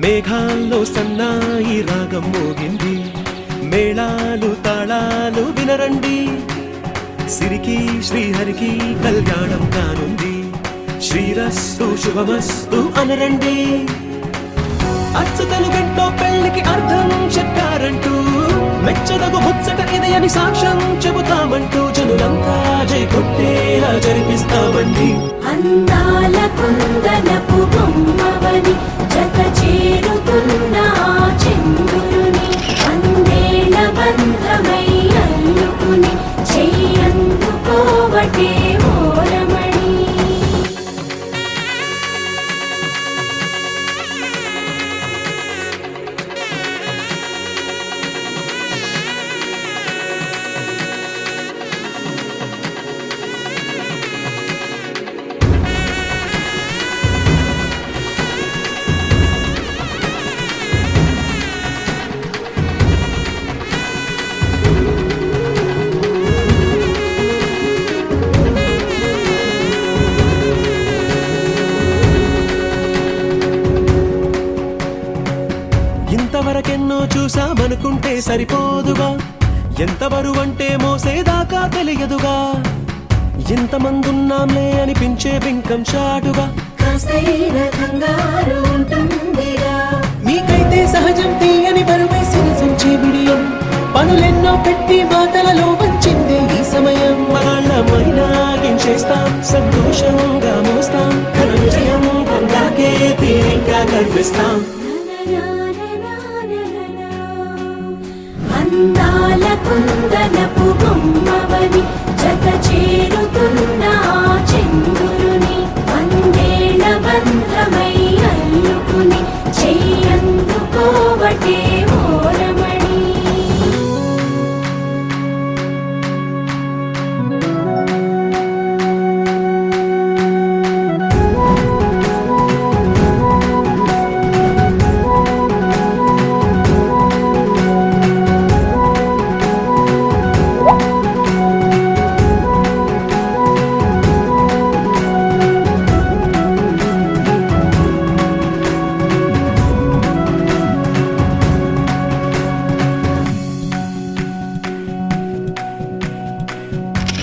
మేఘాల్లో సన్నాయి రాగం మోగింది, మేళాలు తాళాలు వినరండి, సిరికి శ్రీహరికి కళ్యాణం కానుంది, శ్రీరస్తు శుభమస్తు అనరండి. అచ్చతలు గంటో పెళ్లికి అర్థం చెప్పారంటూ, మెచ్చదగు ముచ్చట ఇది అని సాక్ష్యం చెబుతామంటూ, జనులంతా జై కొట్టేలా జరిపిస్తామండి. అందాల కుందనపు బొమ్మవని జత చేరుతున్న చంద్రుని, అందేల బంధమై అల్లుకుని చెయ్యందుకోవటే ఓరమణి. ఇంతవరకెన్నో చూసామనుకుంటే సరిపోదుగా, ఎంత బరువంటే మోసేదాకా తెలియదుగా, ఇంతమందున్నాంలే అనిపించే బింకం చాటుగా, మీకైతే సహజం తీయని బరువై సిరిసంచే బిడియం, పనులెన్నో పెట్టి మాటలలో వంచిందే ఈ సమయం. మగాళ్ళమైనా ఏం చేస్తాం, సంతోషంగా మోస్తాం, ఘన విజయం పొందాకే తీరిగ్గా కనిపిస్తాం. అందాల కుందనపు బొమ్మవని జత చేరుతున్న చంద్రుని, అందేల బంధమై అల్లుకుని చెయ్యందుకోవటే ఓరమణి.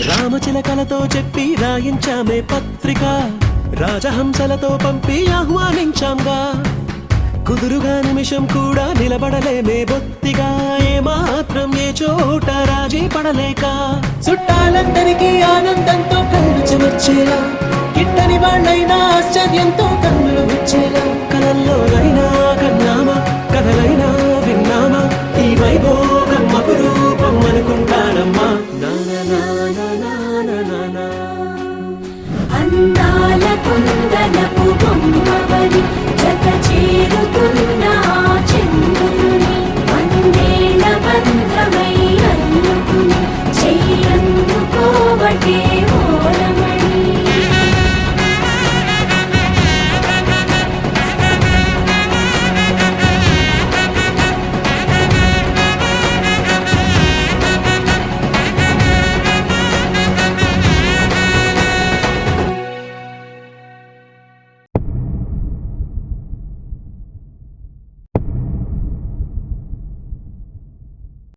రామచిలకలతో చెప్పి రాయించామే పత్రిక, రాజహంసలతో పంపి ఆహ్వానించాంగా, కుదురుగా నిమిషం కూడా నిలబడలేమే బొత్తిగా, ఏమాత్రం ఏ చోట రాజీ పడలేక, చుట్టాలందరికీ ఆనందంతో కళ్ళు చెమర్చేలా, గిట్టని వాళ్ళైనా ఆశ్చర్యంతో కన్నులు వచ్చేలా, కలల్లోనైనా కన్నామా కథలైనా